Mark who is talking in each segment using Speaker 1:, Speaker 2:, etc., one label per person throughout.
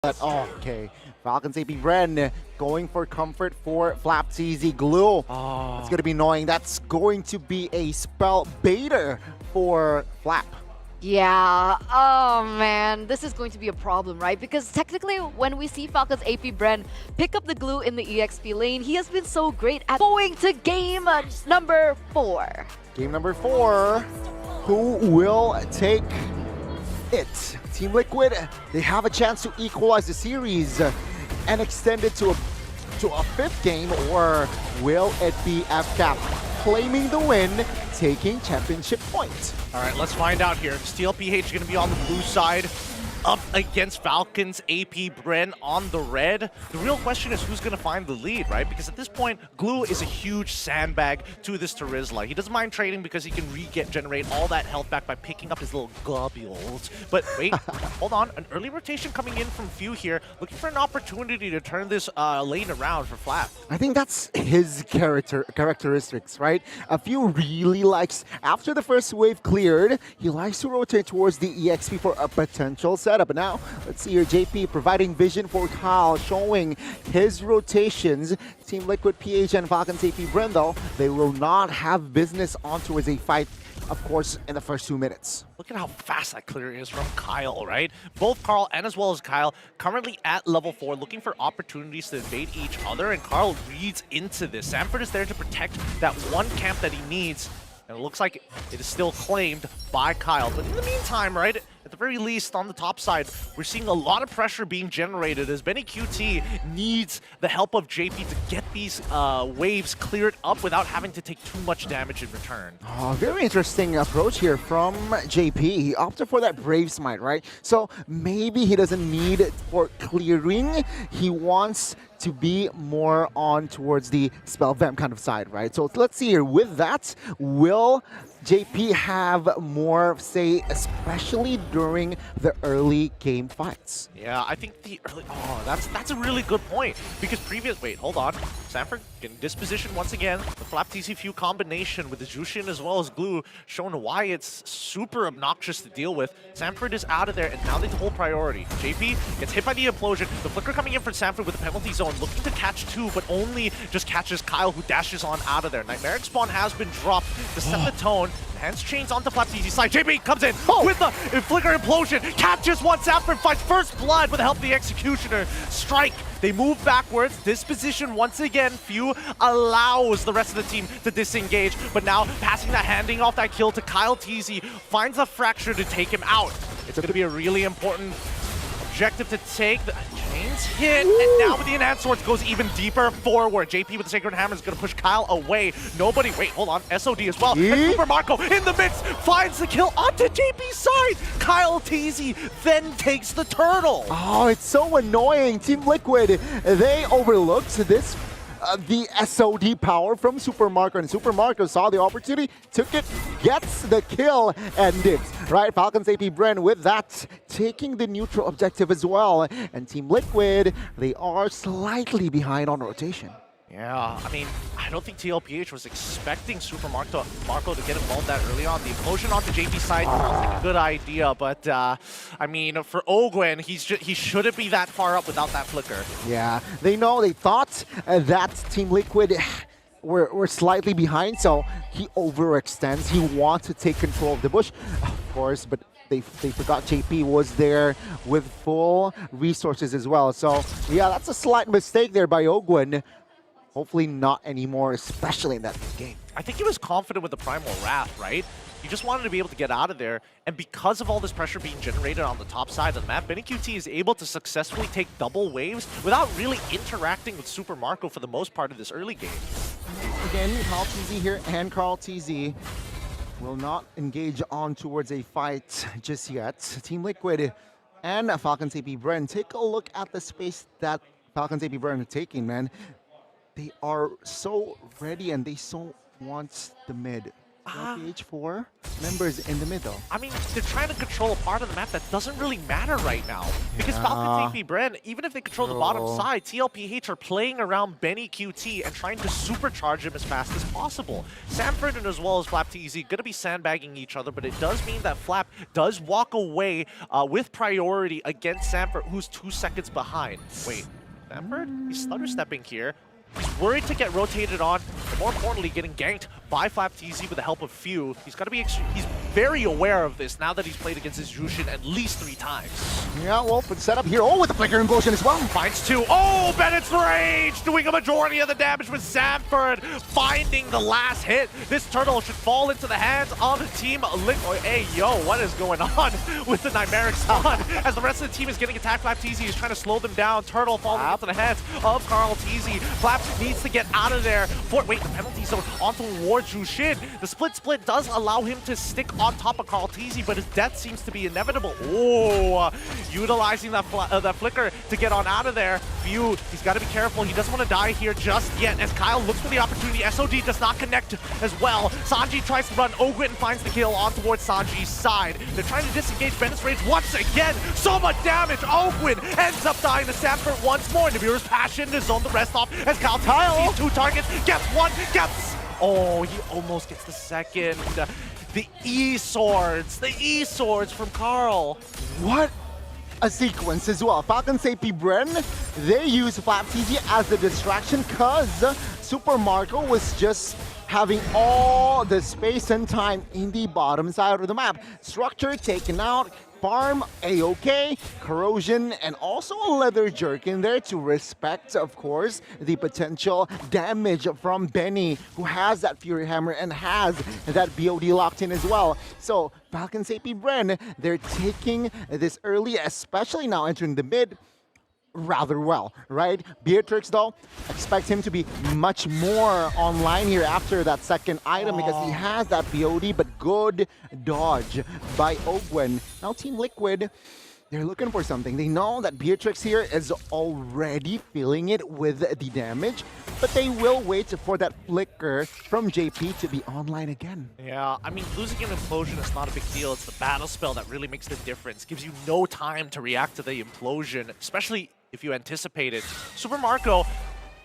Speaker 1: But okay, Falcon's AP Bren going for comfort for Flap TZ Glue. It's gonna be annoying. That's going to be a spell baiter for Flap.
Speaker 2: Yeah, oh man, this is going to be a problem, right? Because technically, when we see Falcon's AP Bren pick up the glue in the EXP lane, he has been so great at going to game number 4.
Speaker 1: Game number 4, who will take it? Team Liquid, they have a chance to equalize the series and extend it to a 5th game, or will it be FCAP claiming the win, taking championship points?
Speaker 3: All right, let's find out here. Steel PH going to be on the blue side, up against Falcon's AP Bren on the red. The real question is who's going to find the lead, right? Because at this point, Glue is a huge sandbag to this Terizla. He doesn't mind trading because he can generate all that health back by picking up his little globules. But wait, hold on. An early rotation coming in from Few here, looking for an opportunity to turn this lane around for Flap.
Speaker 1: I think that's his characteristics, right? A Few really likes, after the first wave cleared, he likes to rotate towards the EXP for a potential setup. But now, let's see here, JP providing vision for Kyle, showing his rotations. Team Liquid, PH, and Falcon's AP Bren, though, they will not have business on towards a fight, of course, in the first 2 minutes.
Speaker 3: Look at how fast that clear is from Kyle, right? Both Carl and as well as Kyle currently at level 4, looking for opportunities to invade each other, and Carl reads into this. Sanford is there to protect that one camp that he needs, and it looks like it is still claimed by Kyle. But in the meantime, right, at the very least on the top side, we're seeing a lot of pressure being generated as Benny QT needs the help of JP to get these waves cleared up without having to take too much damage in return.
Speaker 1: Oh, very interesting approach here from JP. He opted for that Brave Smite, right? So maybe he doesn't need it for clearing. He wants to be more on towards the spell vamp kind of side, right? So let's see here. With that, will JP have more say, especially during the early game fights?
Speaker 3: Yeah, I think the early... Oh, that's a really good point. Because wait, hold on. Sanford getting disposition once again. The Flap TC Few combination with the Jushin as well as Glue showing why it's super obnoxious to deal with. Sanford is out of there, and now they hold priority. JP gets hit by the implosion. The flicker coming in for Sanford with the penalty zone, looking to catch 2, but only just catches Kyle, who dashes on out of there. Nightmaric Spawn has been dropped to set the tone. Hands chains onto Flap TC side. JP comes in with the flicker implosion, captures one. Sanford finds first blood with the help of the Executioner. Strike. They move backwards. Disposition once again. Few allows the rest of the team to disengage, but now passing that, handing off that kill to Kyle TZ, finds a fracture to take him out. It's going to be a really important objective to take. The chains hit, and now with the enhanced swords goes even deeper forward. JP with the Sacred Hammer is going to push Kyle away. Nobody, wait, hold on, SOD as well. And Super Marco in the mix finds the kill onto JP's side. Kyle TZ then takes the turtle.
Speaker 1: Oh, it's so annoying. Team Liquid, they overlooked this. The SOD power from Super Marco, and Super Marco saw the opportunity, took it, gets the kill, and dips. Right, Falcon's AP Bren with that, taking the neutral objective as well. And Team Liquid, they are slightly behind on rotation.
Speaker 3: Yeah, I mean, I don't think TLPH was expecting Super Marco to get involved that early on. The implosion onto JP's side sounds like a good idea, but I mean, for Ogwen, he shouldn't be that far up without that flicker.
Speaker 1: Yeah, they thought that Team Liquid were slightly behind, so he overextends. He wants to take control of the bush, of course, but they forgot JP was there with full resources as well. So yeah, that's a slight mistake there by Ogwen. Hopefully not anymore, especially in that game.
Speaker 3: I think he was confident with the Primal Wrath, right? He just wanted to be able to get out of there, and because of all this pressure being generated on the top side of the map, Benny QT is able to successfully take double waves without really interacting with Super Marco for the most part of this early game.
Speaker 1: Again, Carl TZ here and Carl TZ will not engage on towards a fight just yet. Team Liquid and Falcon's AP Bren, take a look at the space that Falcon's AP Bren are taking, man. They are so ready and they so want the mid. PH4 members in the middle.
Speaker 3: I mean, they're trying to control a part of the map that doesn't really matter right now. Because
Speaker 1: Yeah.
Speaker 3: Falcon, AP, bren, even if they control the bottom side, TLPH are playing around Benny QT and trying to supercharge him as fast as possible. Sanford and as well as Flap TZ going to be sandbagging each other, but it does mean that Flap does walk away with priority against Sanford, who's 2 seconds behind. Wait, Sanford? He's stutter stepping here. He's worried to get rotated on, but more importantly, getting ganked by Flap TZ with the help of Few. He's got to be he's very aware of this now that he's played against his Jushin at least 3 times.
Speaker 1: Yeah, well, but set up here. Oh, with the flicker implosion as well.
Speaker 3: Finds 2. Oh, Bennett's Rage doing a majority of the damage with Sanford finding the last hit. This turtle should fall into the hands of the team. Hey, yo, what is going on with the Nightmaric Spawn? As the rest of the team is getting attacked, Flap TZ is trying to slow them down. Turtle falling into the hands of Carl TZ. Flap needs to get out of there. Wait, the penalty zone onto towards Jushin. The split does allow him to stick on top of Carl TZ, but his death seems to be inevitable. Oh, utilizing that flicker to get on out of there. Few, he's got to be careful. He doesn't want to die here just yet. As Kyle looks for the opportunity, SOD does not connect as well. Sanji tries to run. Ogwin finds the kill on towards Sanji's side. They're trying to disengage Bennett's Rage once again. So much damage. Ogwin ends up dying to Sanford once more. Navir's Passion to zone the rest off as Kyle sees 2 targets, gets 1, gets... Oh, he almost gets the second. The E-swords from Carl.
Speaker 1: What a sequence as well. Falcon's AP Bren, they use Flap TZ as the distraction because Super Marco was just having all the space and time in the bottom side of the map. Structure taken out, farm A-OK, corrosion, and also a leather jerk in there to respect, of course, the potential damage from Benny, who has that Fury Hammer and has that BOD locked in as well. So Falcon's AP Bren, they're taking this early, especially now entering the mid, rather well, right? Beatrix, though, expect him to be much more online here after that second item because he has that BOD, but good dodge by Ogwen. Now Team Liquid, they're looking for something. They know that Beatrix here is already feeling it with the damage, but they will wait for that flicker from JP to be online again.
Speaker 3: Yeah, I mean, losing an implosion is not a big deal. It's the battle spell that really makes the difference. Gives you no time to react to the implosion, especially if you anticipate it. Super Marco,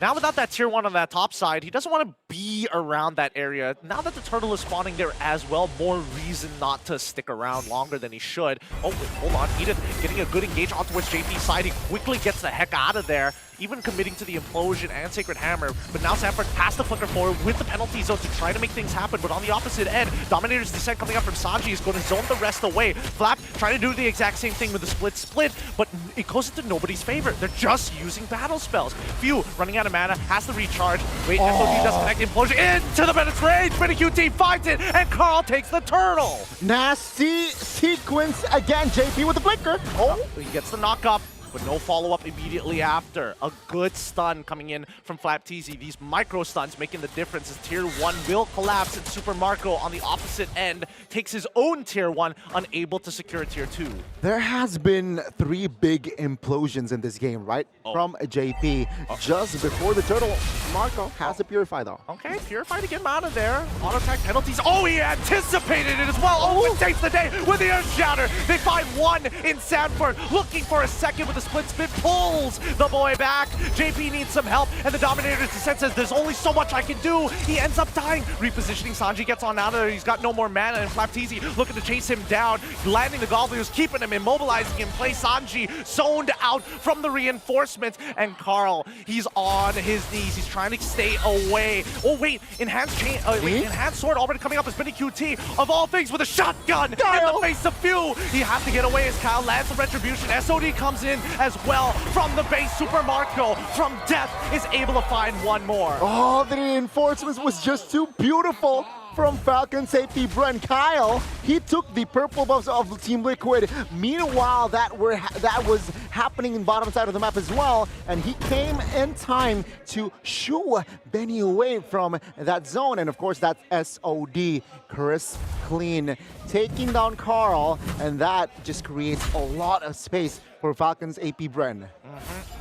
Speaker 3: now without that tier 1 on that top side, he doesn't want to be around that area. Now that the turtle is spawning there as well, more reason not to stick around longer than he should. Oh, wait, hold on. Edith getting a good engage on towards JP's side. He quickly gets the heck out of there, even committing to the implosion and Sacred Hammer. But now Sanford has to flicker forward with the penalty zone to try to make things happen. But on the opposite end, Dominator's Descent coming up from Sanji is going to zone the rest away. Flap trying to do the exact same thing with the split, but it goes into nobody's favor. They're just using battle spells. Few running out of mana, has to recharge. Wait, FOD does connect implosion into the Bennett's Rage. Benny QT finds it, and Carl takes the turtle.
Speaker 1: Nasty sequence again. JP with the flicker. Oh,
Speaker 3: He gets the knock up, but no follow-up immediately after. A good stun coming in from Flap TZ. These micro stuns making the difference as Tier 1 will collapse, and Super Marco on the opposite end takes his own Tier 1, unable to secure Tier 2.
Speaker 1: there has been 3 big implosions in this game, right? From JP. Just before the turtle, Marco has to purify though.
Speaker 3: Okay, Purify to get him out of there. Auto attack penalties. Oh, he anticipated it as well. Oh, it takes the day with the Earth Shatter. They find 1 in Sanford, looking for a second with a split, pulls the boy back. JP needs some help, and the Dominator's Descent says, there's only so much I can do. He ends up dying. Repositioning, Sanji gets on out of there. He's got no more mana, and Flap TZ looking to chase him down. Landing the Gobblers, keeping him, immobilizing him. Play Sanji zoned out from the reinforcements, and Carl, he's on his knees. He's trying to stay away. Oh, wait, Enhanced Chain, Enhanced Sword already coming up as Benny QT, of all things, with a shotgun in the face of Few. He has to get away as Kyle lands the Retribution. SOD comes in as well from the base. Super Marco from death is able to find 1 more.
Speaker 1: Oh, the reinforcements was just too beautiful from Falcon safety Bren. Kyle, he took the purple buffs of Team Liquid. Meanwhile, that was happening in bottom side of the map as well, and he came in time to shoo Benny away from that zone. And of course, that's SOD, crisp, clean, taking down Carl, and that just creates a lot of space for Falcon's AP Bren.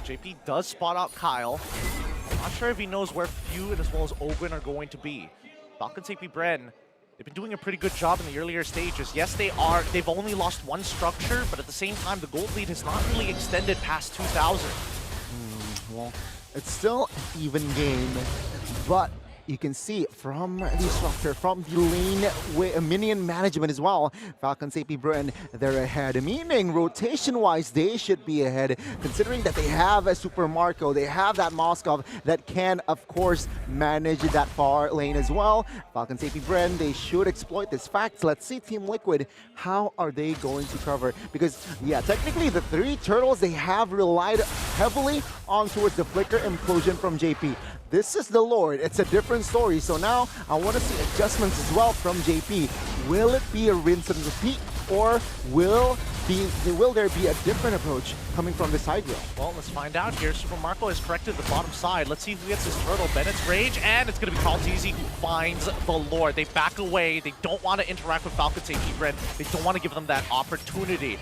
Speaker 3: JP does spot out Kyle. I'm not sure if he knows where Few and as well as Ogren are going to be. Falcon's AP Bren They've been doing a pretty good job in the earlier stages. Yes, they've only lost one structure, but at the same time, the gold lead has not really extended past 2,000.
Speaker 1: Well, it's still an even game, but you can see from the structure, from the lane minion management as well, Falcon's AP Bren, they're ahead. Meaning, rotation-wise, they should be ahead, considering that they have a Super Marco, they have that Moskov that can, of course, manage that far lane as well. Falcon's AP Bren, they should exploit this fact. Let's see Team Liquid, how are they going to cover? Because, yeah, technically, the 3 turtles, they have relied heavily on towards the Flicker Implosion from JP. This is the Lord. It's a different story. So now I want to see adjustments as well from JP. Will it be a rinse and repeat, or will there be a different approach coming from the side rail?
Speaker 3: Well, let's find out here. Super Marco has corrected the bottom side. Let's see who gets this turtle. Bennett's Rage, and it's going to be Kaltizi who finds the Lord. They back away. They don't want to interact with Falcon's AP Bren. They don't want to give them that opportunity.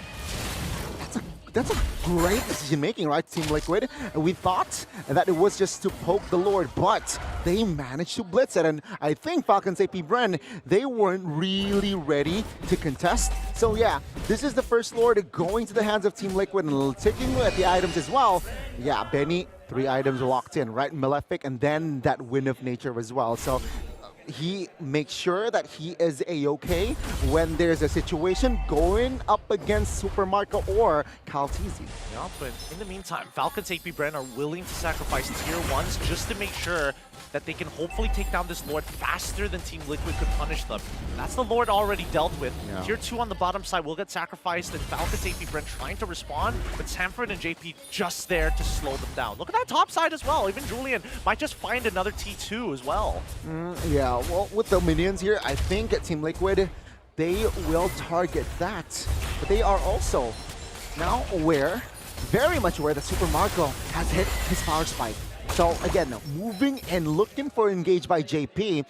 Speaker 1: That's a great decision-making, right, Team Liquid? We thought that it was just to poke the Lord, but they managed to blitz it. And I think Falcon's AP Bren, they weren't really ready to contest. So yeah, this is the first Lord going to the hands of Team Liquid and taking at the items as well. Yeah, Benny, 3 items locked in, right? Malefic, and then that Wind of Nature as well. So he makes sure that he is a-okay when there's a situation going up against Super Marco or Kaltizi.
Speaker 3: Yeah, but in the meantime, Falcon's AP Bren are willing to sacrifice tier 1s just to make sure that they can hopefully take down this Lord faster than Team Liquid could punish them. That's the Lord already dealt with.
Speaker 1: Yeah.
Speaker 3: Tier 2 on the bottom side will get sacrificed, and Falcon's AP Bren trying to respond, but Sanford and JP just there to slow them down. Look at that top side as well. Even Julian might just find another T2 as well.
Speaker 1: Yeah, well, with the minions here, I think at Team Liquid, they will target that. But they are also now aware, very much aware, that Super Marco has hit his power spike. So again, moving and looking for engage by JP, he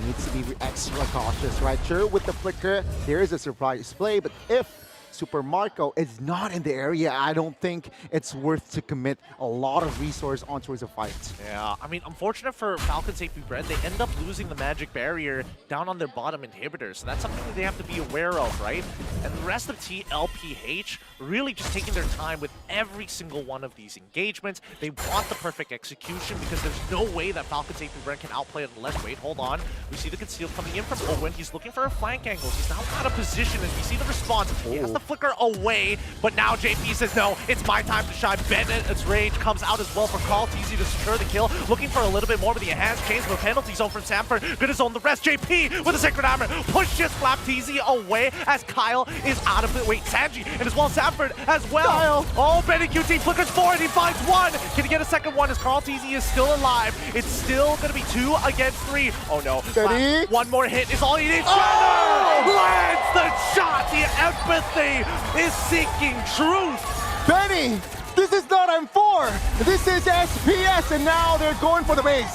Speaker 1: needs to be extra cautious, right? Sure, with the flicker, there is a surprise play, but if Super Marco is not in the area, I don't think it's worth to commit a lot of resource on towards a fight.
Speaker 3: Yeah, I mean, unfortunate for Falcon's AP Bren, they end up losing the magic barrier down on their bottom inhibitor, so that's something that they have to be aware of, right? And the rest of TLPH really just taking their time with every single one of these engagements. They want the perfect execution because there's no way that Falcon's AP Bren can outplay it unless, wait, hold on. We see the conceal coming in from Owen. He's looking for a flank angle. He's now out of position, and we see the response. He has the flicker away, but now JP says, no, it's my time to shine. Bennett's Rage comes out as well for Kaltizi to secure the kill. Looking for a little bit more with the enhanced chains, but penalty zone from Sanford. Gonna zone the rest. JP with a Sacred Hammer pushes Flapteezy away as Kyle is out of it. Wait, Sanji and as well Sanford as well.
Speaker 1: Kyle.
Speaker 3: Oh, Benny QT flickers 4 and he finds 1. Can he get a second one as Kaltizi is still alive? It's still gonna be 2 against 3. Oh no.
Speaker 1: Benny.
Speaker 3: One more hit is all he needs.
Speaker 1: Oh!
Speaker 3: Lands the shot. The empathy is seeking truth.
Speaker 1: Benny, this is not M4. This is SPS, and now they're going for the base.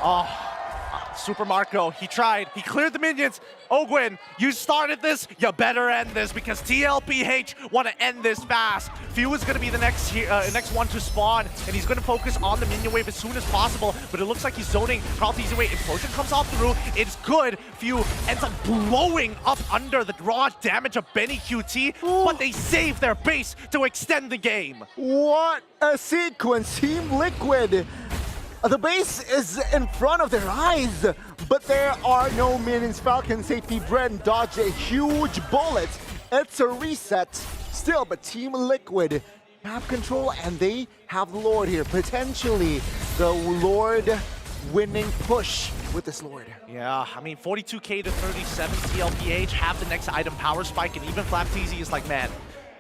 Speaker 3: Oh, Super Marco, he tried. He cleared the minions. Ogwin, you started this. You better end this because TLPH want to end this fast. Few is going to be the next one to spawn, and he's going to focus on the minion wave as soon as possible. But it looks like he's zoning Kaltizi away. Implosion comes off through. It's good. Few ends up blowing up under the raw damage of Benny QT, but they save their base to extend the game.
Speaker 1: What a sequence, Team Liquid. The base is in front of their eyes, but there are no minions. Falcon's AP Bren dodge a huge bullet. It's a reset still, but Team Liquid have control and they have the Lord here. Potentially the Lord winning push with this Lord.
Speaker 3: Yeah, I mean 42k to 37 TLPH have the next item power spike, and even Flapteezy is like, man,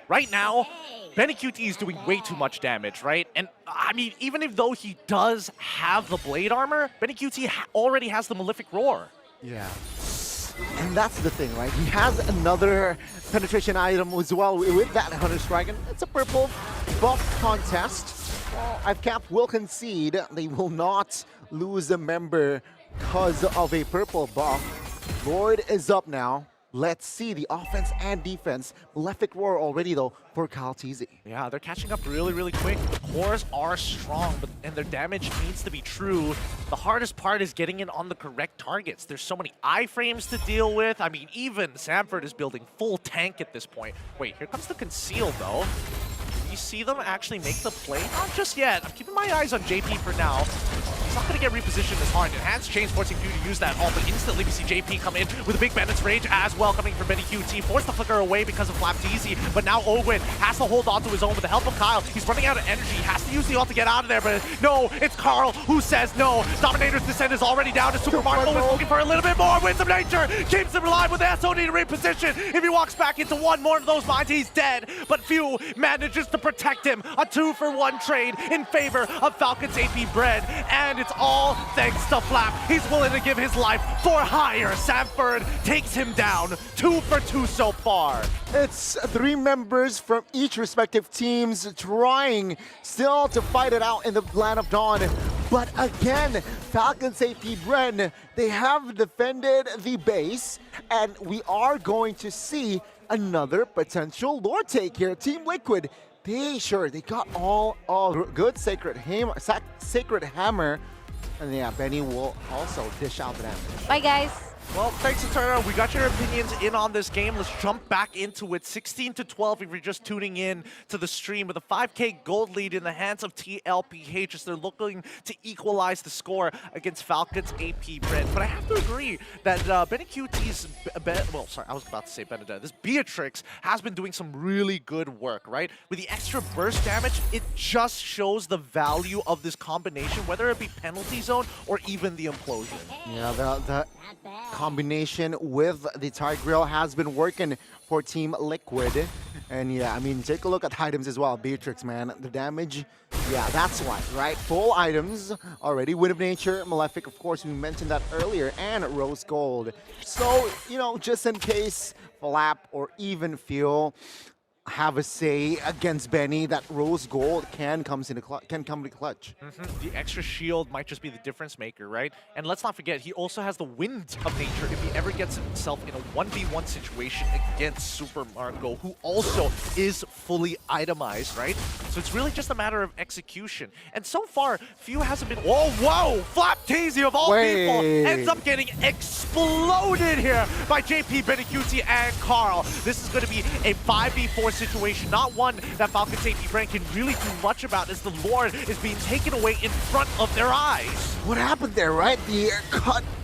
Speaker 3: right now, Benny QT is doing way too much damage, right? And I mean, even if though he does have the blade armor, Benny QT already has the Malefic Roar.
Speaker 1: Yeah. And that's the thing, right? He has another penetration item as well with that Hunter's Dragon. It's a purple buff contest. Well, IveCap will concede. They will not lose a member because of a purple buff. Lord is up now. Let's see the offense and defense. Malefic Roar already, though, for Kaltizi.
Speaker 3: Yeah, they're catching up really, really quick. The cores are strong, and their damage needs to be true. The hardest part is getting it on the correct targets. There's so many iframes to deal with. I mean, even Samford is building full tank at this point. Wait, here comes the conceal, though. Do you see them actually make the play? Not just yet. I'm keeping my eyes on JP for now. He's not going to get repositioned as hard. Enhanced Chains forcing Few to use that ult, but instantly we see JP come in with a big Bandit's Rage as well, coming from BennyQt. Forced the flicker away because of Flapteezy, but now Ogwin has to hold on to his own with the help of Kyle. He's running out of energy. He has to use the ult to get out of there, but no, it's Carl who says no. Dominator's Descent is already down to Super Marco is looking for a little bit more. Winds of Nature keeps him alive with the SOD to reposition. If he walks back into one more of those mines, he's dead, but Few manages to protect him. A 2-for-1 trade in favor of Falcon's AP Bread, and it's all thanks to Flap. He's willing to give his life for hire. Samford takes him down. 2 for 2 so far.
Speaker 1: It's 3 members from each respective teams trying still to fight it out in the Land of Dawn. But again, Falcon's AP Bren, they have defended the base, and we are going to see another potential Lord take here. Team Liquid, they got all good Sacred Hammer. And yeah, Benny will also dish out the damage.
Speaker 2: Bye, guys.
Speaker 3: Well, thanks to Turner. We got your opinions in on this game. Let's jump back into it. 16-12 if you're just tuning in to the stream with a 5K gold lead in the hands of TLPH as they're looking to equalize the score against Falcon's AP Brent. But I have to agree that BennyQt's, I was about to say Benedetta. This Beatrix has been doing some really good work, right? With the extra burst damage, it just shows the value of this combination, whether it be penalty zone or even the implosion.
Speaker 1: Yeah, the combination with the Tigreal has been working for Team Liquid. And yeah, I mean, take a look at items as well. Beatrix, man, the damage, yeah, that's why, right? Full items already. Wind of Nature, Malefic, of course, we mentioned that earlier, and Rose Gold. So, you know, just in case Flap or even Fuel have a say against Benny, that Rose Gold can come to clutch.
Speaker 3: The extra shield might just be the difference maker, right? And let's not forget, he also has the Wind of Nature if he ever gets himself in a 1v1 situation against Super Marco, who also is fully itemized, right? So it's really just a matter of execution. And so far, Few hasn't been... Whoa! Flapteezy of all people ends up getting exploded here by JP, BennyQt, and Carl. This is going to be a 5v4 situation, not one that Falcon's AP Brand can really do much about, as the Lord is being taken away in front of their eyes.
Speaker 1: What happened there, right?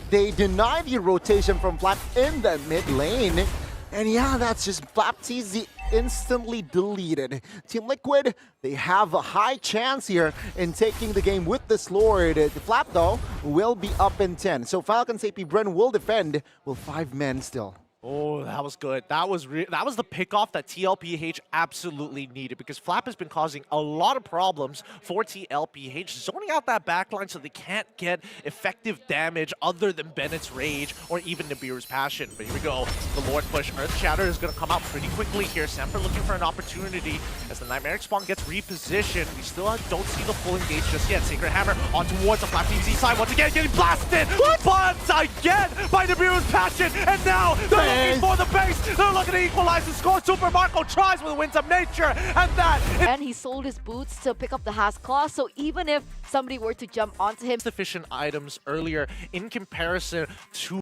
Speaker 1: They deny the rotation from Flap in the mid lane. And yeah, that's just Flapteezy instantly deleted. Team Liquid, they have a high chance here in taking the game with this Lord. The Flap, though, will be up in 10. So Falcon's AP Bren will defend with 5 men still.
Speaker 3: Oh, that was good. That was the pickoff that TLPH absolutely needed, because Flap has been causing a lot of problems for TLPH, zoning out that backline so they can't get effective damage other than Bennett's Rage or even Nibiru's Passion. But here we go. The Lord push. Earth Shatter is going to come out pretty quickly here. Samper looking for an opportunity as the Nightmaric Spawn gets repositioned. We still don't see the full engage just yet. Sacred Hammer on towards the Flap Team's side once again, getting blasted once again by Nibiru's Passion, and now they're looking for the base. They're looking to equalize the score. Super Marco tries with Winds of Nature, and
Speaker 2: he sold his boots to pick up the Has Claw, so even if somebody were to jump onto him,
Speaker 3: sufficient items earlier in comparison to